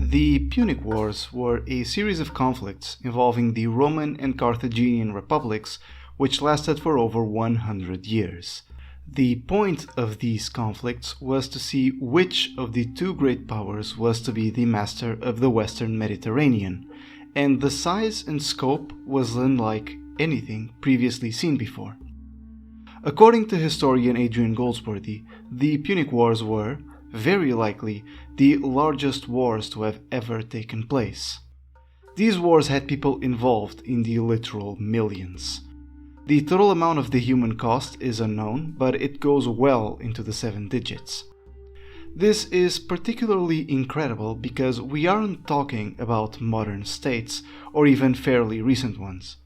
The Punic Wars were a series of conflicts involving the Roman and Carthaginian republics which lasted for over 100 years. The point of these conflicts was to see which of the two great powers was to be the master of the Western Mediterranean, and the size and scope was unlike anything previously seen before. According to historian Adrian Goldsworthy, the Punic Wars were, very likely, the largest wars to have ever taken place. These wars had people involved in the literal millions. The total amount of the human cost is unknown, but it goes well into the 7 digits. This is particularly incredible because we aren't talking about modern states or even fairly recent ones.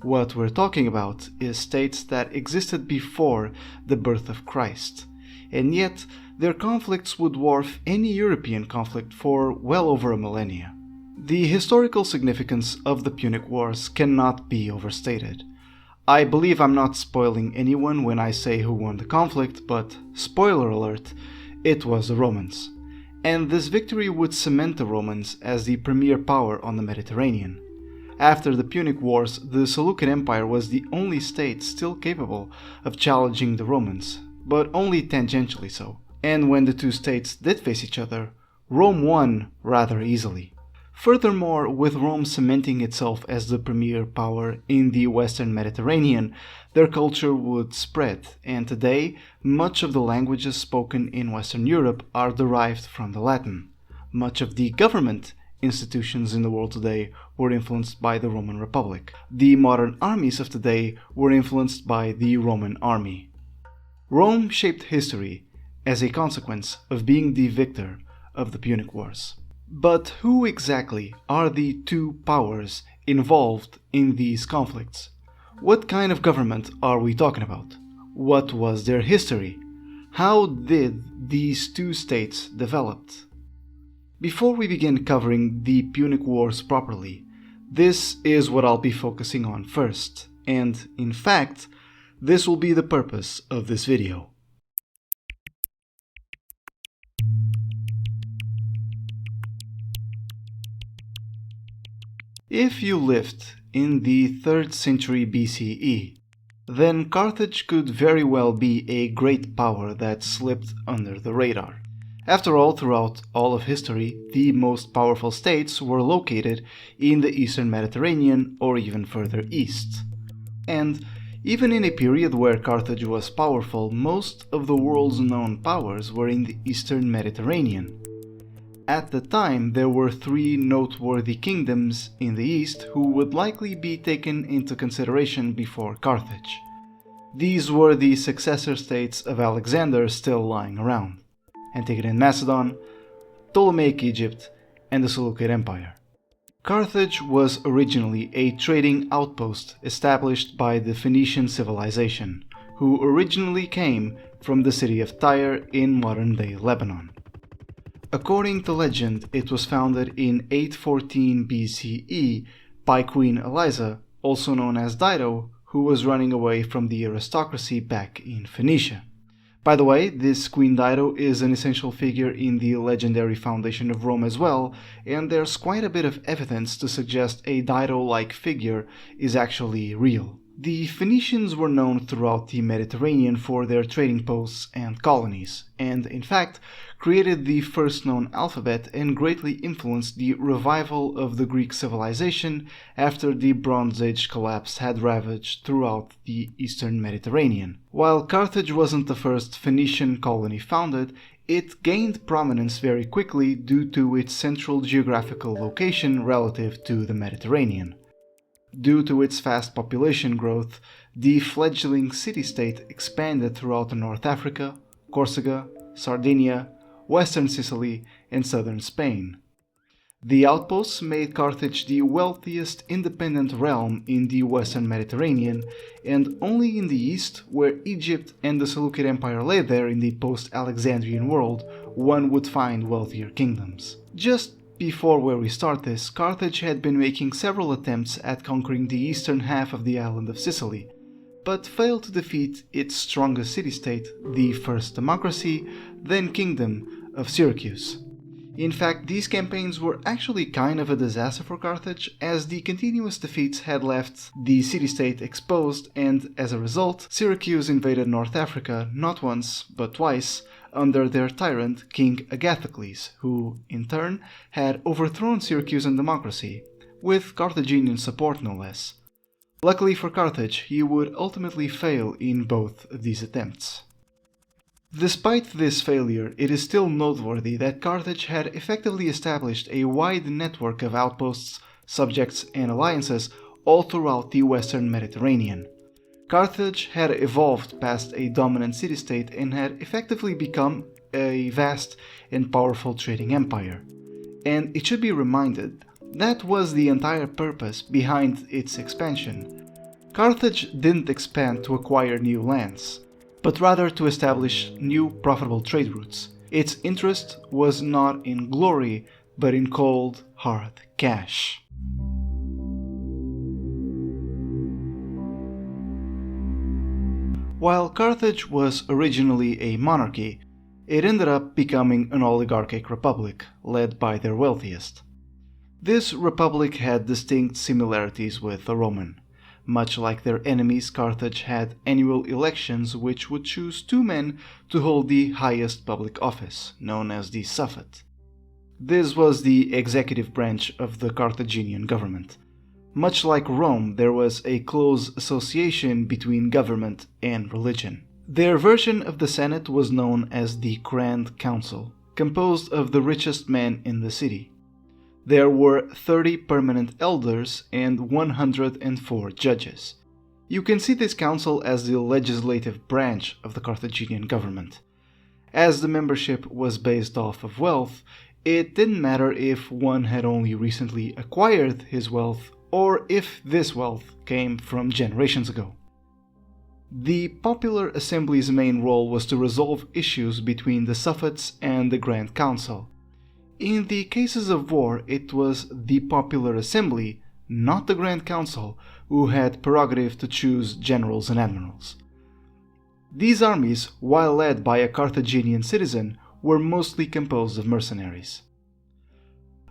What we're talking about is states that existed before the birth of Christ, and yet their conflicts would dwarf any European conflict for well over a millennia. The historical significance of the Punic Wars cannot be overstated. I believe I'm not spoiling anyone when I say who won the conflict, but spoiler alert, it was the Romans. And this victory would cement the Romans as the premier power on the Mediterranean. After the Punic Wars, the Seleucid Empire was the only state still capable of challenging the Romans, but only tangentially so. And when the two states did face each other, Rome won rather easily. Furthermore, with Rome cementing itself as the premier power in the Western Mediterranean, their culture would spread, and today much of the languages spoken in Western Europe are derived from the Latin. Much of the government institutions in the world today were influenced by the Roman Republic. The modern armies of today were influenced by the Roman army. Rome shaped history as a consequence of being the victor of the Punic Wars. But who exactly are the two powers involved in these conflicts? What kind of government are we talking about? What was their history? How did these two states develop? Before we begin covering the Punic Wars properly, this is what I'll be focusing on first, and in fact, this will be the purpose of this video. If you lived in the 3rd century BCE, then Carthage could very well be a great power that slipped under the radar. After all, throughout all of history, the most powerful states were located in the Eastern Mediterranean or even further east. And even in a period where Carthage was powerful, most of the world's known powers were in the Eastern Mediterranean. At the time, there were 3 noteworthy kingdoms in the east who would likely be taken into consideration before Carthage. These were the successor states of Alexander still lying around: Antiquity and Macedon, Ptolemaic Egypt, and the Seleucid Empire. Carthage was originally a trading outpost established by the Phoenician civilization, who originally came from the city of Tyre in modern-day Lebanon. According to legend, it was founded in 814 BCE by Queen Eliza, also known as Dido, who was running away from the aristocracy back in Phoenicia. By the way, this Queen Dido is an essential figure in the legendary foundation of Rome as well, and there's quite a bit of evidence to suggest a Dido-like figure is actually real. The Phoenicians were known throughout the Mediterranean for their trading posts and colonies, and in fact created the first known alphabet and greatly influenced the revival of the Greek civilization after the Bronze Age collapse had ravaged throughout the Eastern Mediterranean. While Carthage wasn't the first Phoenician colony founded, it gained prominence very quickly due to its central geographical location relative to the Mediterranean. Due to its fast population growth, the fledgling city-state expanded throughout North Africa, Corsica, Sardinia, western Sicily, and southern Spain. The outposts made Carthage the wealthiest independent realm in the Western Mediterranean, and only in the east, where Egypt and the Seleucid Empire lay there in the post-Alexandrian world, one would find wealthier kingdoms. Just before where we start this, Carthage had been making several attempts at conquering the eastern half of the island of Sicily, but failed to defeat its strongest city-state, the first democracy, then kingdom, of Syracuse. In fact, these campaigns were actually kind of a disaster for Carthage, as the continuous defeats had left the city-state exposed, and as a result, Syracuse invaded North Africa not once, but twice, under their tyrant, King Agathocles, who, in turn, had overthrown Syracusan democracy, with Carthaginian support no less. Luckily for Carthage, he would ultimately fail in both of these attempts. Despite this failure, it is still noteworthy that Carthage had effectively established a wide network of outposts, subjects, and alliances all throughout the western Mediterranean. Carthage had evolved past a dominant city-state and had effectively become a vast and powerful trading empire. And it should be reminded, that was the entire purpose behind its expansion. Carthage didn't expand to acquire new lands, but rather to establish new profitable trade routes. Its interest was not in glory, but in cold, hard cash. While Carthage was originally a monarchy, it ended up becoming an oligarchic republic, led by their wealthiest. This republic had distinct similarities with the Roman. Much like their enemies, Carthage had annual elections which would choose two men to hold the highest public office, known as the Suffet. This was the executive branch of the Carthaginian government. Much like Rome, there was a close association between government and religion. Their version of the Senate was known as the Grand Council, composed of the richest men in the city. There were 30 permanent elders and 104 judges. You can see this council as the legislative branch of the Carthaginian government. As the membership was based off of wealth, it didn't matter if one had only recently acquired his wealth or if this wealth came from generations ago. The Popular Assembly's main role was to resolve issues between the Suffets and the Grand Council. In the cases of war, it was the Popular Assembly, not the Grand Council, who had prerogative to choose generals and admirals. These armies, while led by a Carthaginian citizen, were mostly composed of mercenaries.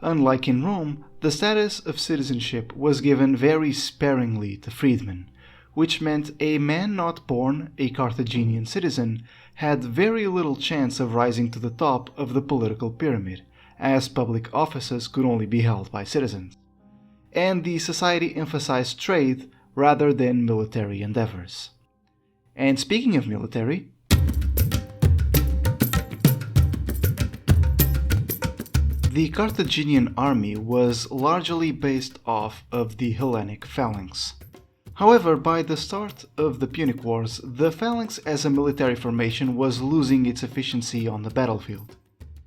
Unlike in Rome, the status of citizenship was given very sparingly to freedmen, which meant a man not born a Carthaginian citizen had very little chance of rising to the top of the political pyramid, as public offices could only be held by citizens. And the society emphasized trade rather than military endeavors. And speaking of military, the Carthaginian army was largely based off of the Hellenic phalanx. However, by the start of the Punic Wars, the phalanx as a military formation was losing its efficiency on the battlefield.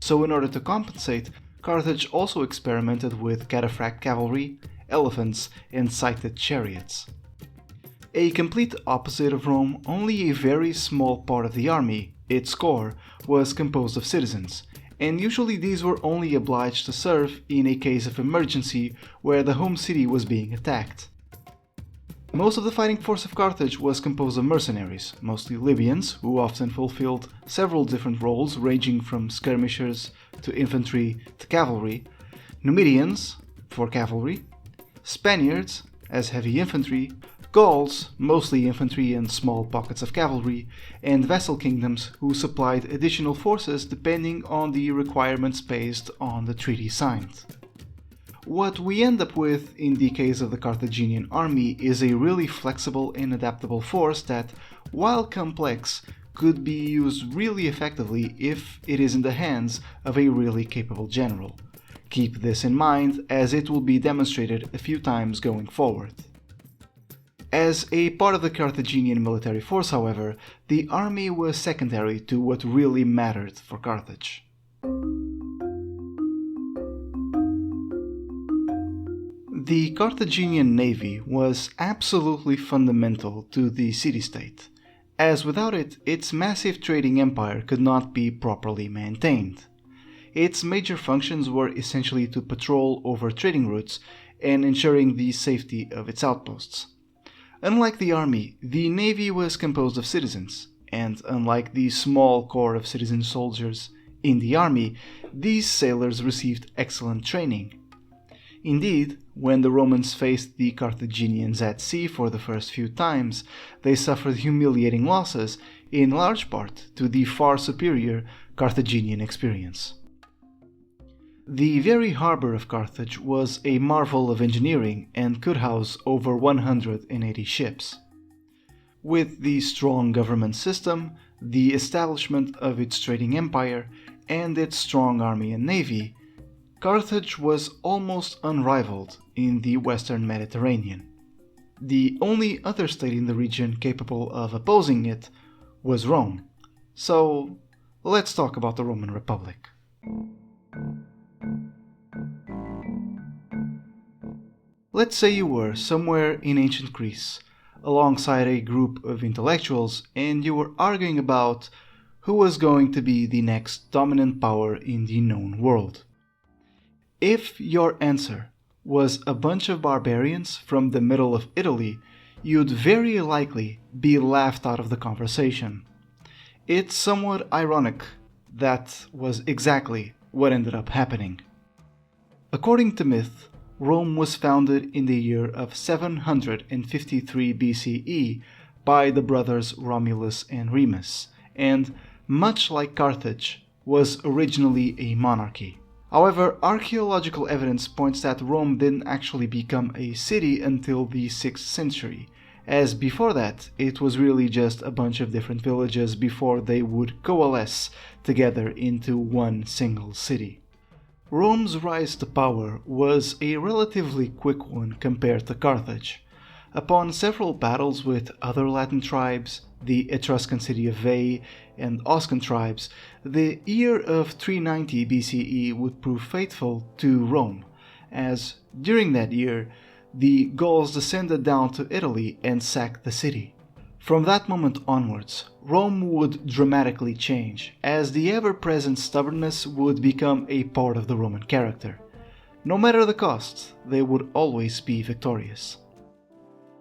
So in order to compensate, Carthage also experimented with cataphract cavalry, elephants, and sighted chariots. A complete opposite of Rome, only a very small part of the army, its core, was composed of citizens, and usually these were only obliged to serve in a case of emergency where the home city was being attacked. Most of the fighting force of Carthage was composed of mercenaries, mostly Libyans, who often fulfilled several different roles ranging from skirmishers to infantry to cavalry, Numidians for cavalry, Spaniards as heavy infantry, Gauls, mostly infantry and small pockets of cavalry, and vassal kingdoms who supplied additional forces depending on the requirements based on the treaty signed. What we end up with in the case of the Carthaginian army is a really flexible and adaptable force that, while complex, could be used really effectively if it is in the hands of a really capable general. Keep this in mind, as it will be demonstrated a few times going forward. As a part of the Carthaginian military force, however, the army was secondary to what really mattered for Carthage. The Carthaginian Navy was absolutely fundamental to the city-state, as without it, its massive trading empire could not be properly maintained. Its major functions were essentially to patrol over trading routes and ensuring the safety of its outposts. Unlike the army, the navy was composed of citizens, and unlike the small corps of citizen soldiers In the army, these sailors received excellent training. Indeed, when the Romans faced the Carthaginians at sea for the first few times, they suffered humiliating losses, in large part to the far superior Carthaginian experience. The very harbour of Carthage was a marvel of engineering and could house over 180 ships. With the strong government system, the establishment of its trading empire, and its strong army and navy, Carthage was almost unrivaled in the Western Mediterranean. The only other state in the region capable of opposing it was Rome. So, let's talk about the Roman Republic. Let's say you were somewhere in ancient Greece, alongside a group of intellectuals, and you were arguing about who was going to be the next dominant power in the known world. If your answer was a bunch of barbarians from the middle of Italy, you'd very likely be laughed out of the conversation. It's somewhat ironic that was exactly what ended up happening. According to myth, Rome was founded in the year of 753 BCE by the brothers Romulus and Remus, and, much like Carthage, was originally a monarchy. However, archaeological evidence points that Rome didn't actually become a city until the 6th century, as before that it was really just a bunch of different villages before they would coalesce together into one single city. Rome's rise to power was a relatively quick one compared to Carthage. Upon several battles with other Latin tribes, the Etruscan city of Veii and Oscan tribes, the year of 390 BCE would prove faithful to Rome, as during that year the Gauls descended down to Italy and sacked the city. From that moment onwards, Rome would dramatically change, as the ever-present stubbornness would become a part of the Roman character. No matter the cost, they would always be victorious.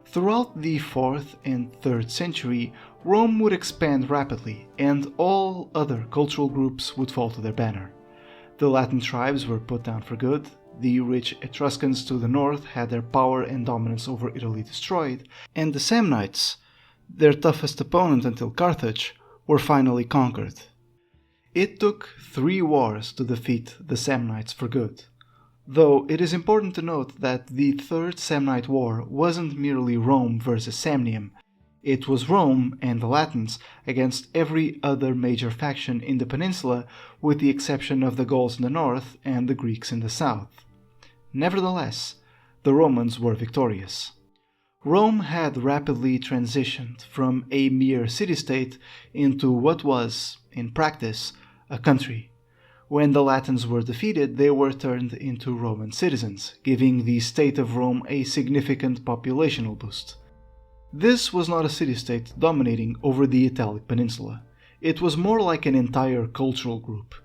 Throughout the 4th and 3rd century, Rome would expand rapidly, and all other cultural groups would fall to their banner. The Latin tribes were put down for good, the rich Etruscans to the north had their power and dominance over Italy destroyed, and the Samnites, their toughest opponent until Carthage, were finally conquered. It took 3 wars to defeat the Samnites for good. Though it is important to note that the Third Samnite War wasn't merely Rome versus Samnium, it was Rome and the Latins against every other major faction in the peninsula, with the exception of the Gauls in the north and the Greeks in the south. Nevertheless, the Romans were victorious. Rome had rapidly transitioned from a mere city-state into what was, in practice, a country. When the Latins were defeated, they were turned into Roman citizens, giving the state of Rome a significant populational boost. This was not a city-state dominating over the Italic peninsula. It was more like an entire cultural group.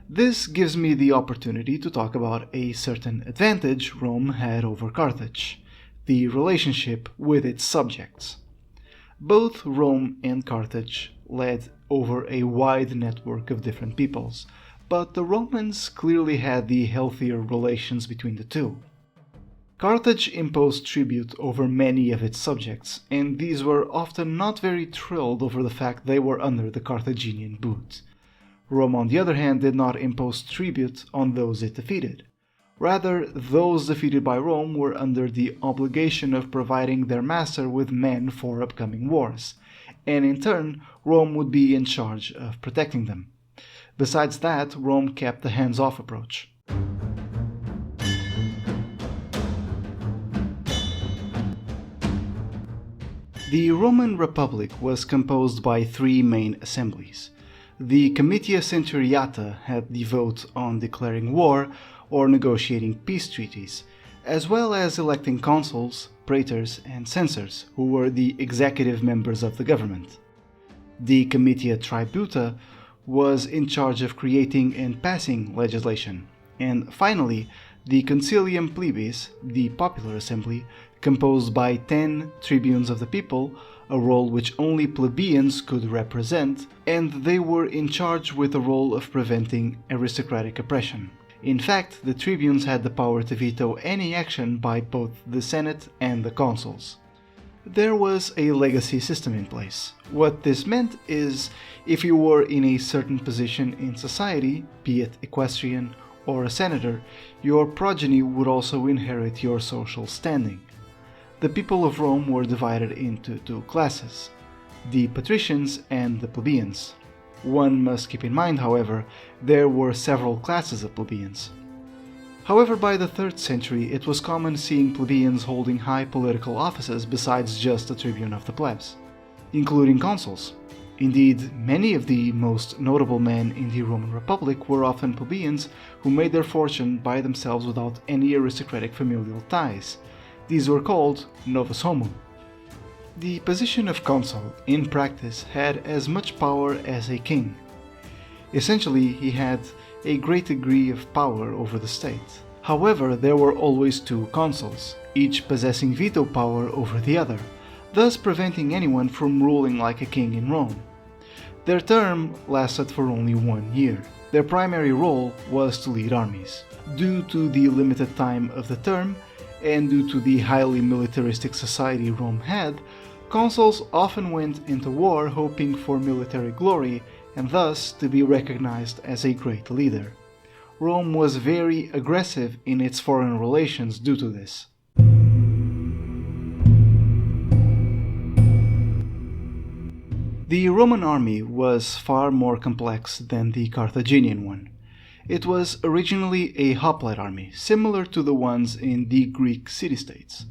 This gives me the opportunity to talk about a certain advantage Rome had over Carthage: the relationship with its subjects. Both Rome and Carthage led over a wide network of different peoples, but the Romans clearly had the healthier relations between the two. Carthage imposed tribute over many of its subjects, and these were often not very thrilled over the fact they were under the Carthaginian boot. Rome, on the other hand, did not impose tribute on those it defeated. Rather, those defeated by Rome were under the obligation of providing their master with men for upcoming wars, and in turn, Rome would be in charge of protecting them. Besides that, Rome kept the hands-off approach. The Roman Republic was composed by 3 main assemblies. The Comitia Centuriata had the vote on declaring war or negotiating peace treaties, as well as electing consuls, praetors, and censors, who were the executive members of the government. The Comitia Tributa was in charge of creating and passing legislation, and finally, the Concilium Plebis, the popular assembly, composed by 10 tribunes of the people, a role which only plebeians could represent, and they were in charge with the role of preventing aristocratic oppression. In fact, the tribunes had the power to veto any action by both the Senate and the consuls. There was a legacy system in place. What this meant is, if you were in a certain position in society, be it equestrian or a senator, your progeny would also inherit your social standing. The people of Rome were divided into two classes, the patricians and the plebeians. One must keep in mind, however, there were several classes of plebeians. However, by the 3rd century, it was common seeing plebeians holding high political offices besides just the tribune of the plebs, including consuls. Indeed, many of the most notable men in the Roman Republic were often plebeians who made their fortune by themselves without any aristocratic familial ties. These were called novus homo. The position of consul, in practice, had as much power as a king. Essentially, he had a great degree of power over the state. However, there were always two consuls, each possessing veto power over the other, thus preventing anyone from ruling like a king in Rome. Their term lasted for only 1 year. Their primary role was to lead armies. Due to the limited time of the term, and due to the highly militaristic society Rome had, consuls often went into war hoping for military glory and thus to be recognized as a great leader. Rome was very aggressive in its foreign relations due to this. The Roman army was far more complex than the Carthaginian one. It was originally a hoplite army, similar to the ones in the Greek city-states.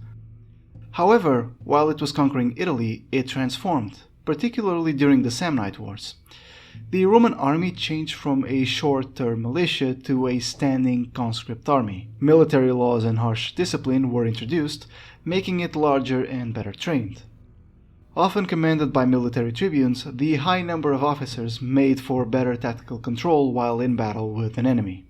However, while it was conquering Italy, it transformed, particularly during the Samnite Wars. The Roman army changed from a short-term militia to a standing conscript army. Military laws and harsh discipline were introduced, making it larger and better trained. Often commanded by military tribunes, the high number of officers made for better tactical control while in battle with an enemy.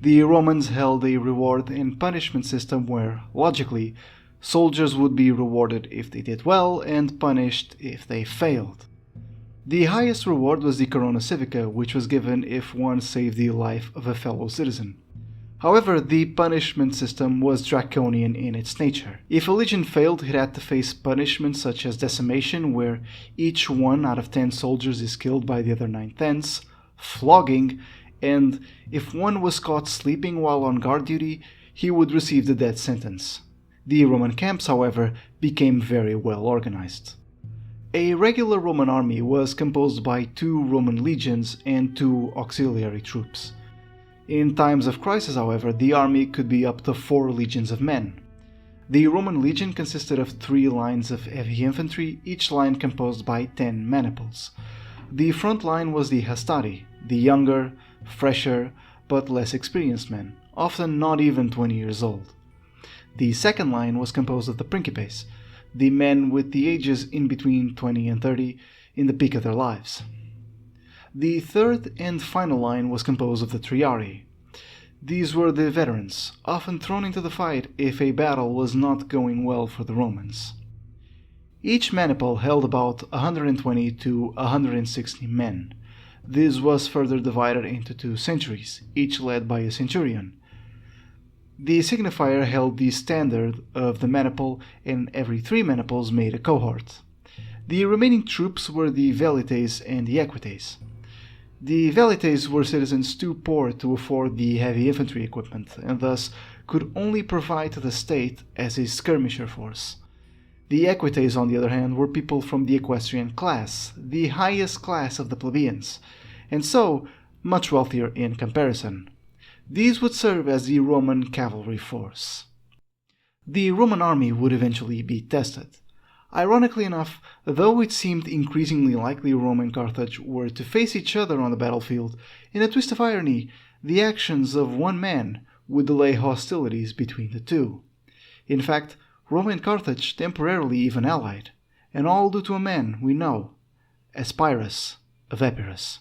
The Romans held a reward and punishment system where, logically, soldiers would be rewarded if they did well and punished if they failed. The highest reward was the Corona Civica, which was given if one saved the life of a fellow citizen. However, the punishment system was draconian in its nature. If a legion failed, it had to face punishments such as decimation, where each 1 out of 10 soldiers is killed by the other 9/10, flogging, and if one was caught sleeping while on guard duty, he would receive the death sentence. The Roman camps, however, became very well organized. A regular Roman army was composed by 2 Roman legions and 2 auxiliary troops. In times of crisis, however, the army could be up to 4 legions of men. The Roman legion consisted of 3 lines of heavy infantry, each line composed by 10 maniples. The front line was the hastati, the younger, fresher, but less experienced men, often not even 20 years old. The second line was composed of the principes, the men with the ages in between 20 and 30 in the peak of their lives. The third and final line was composed of the triarii. These were the veterans, often thrown into the fight if a battle was not going well for the Romans. Each maniple held about 120 to 160 men. This was further divided into 2 centuries, each led by a centurion. The signifier held the standard of the maniple, and every 3 maniples made a cohort. The remaining troops were the velites and the equites. The velites were citizens too poor to afford the heavy infantry equipment, and thus could only provide to the state as a skirmisher force. The equites, on the other hand, were people from the equestrian class, the highest class of the plebeians, and so much wealthier in comparison. These would serve as the Roman cavalry force. The Roman army would eventually be tested. Ironically enough, though it seemed increasingly likely Rome and Carthage were to face each other on the battlefield, in a twist of irony, the actions of one man would delay hostilities between the two. In fact, Rome and Carthage temporarily even allied, and all due to a man we know as Pyrrhus of Epirus.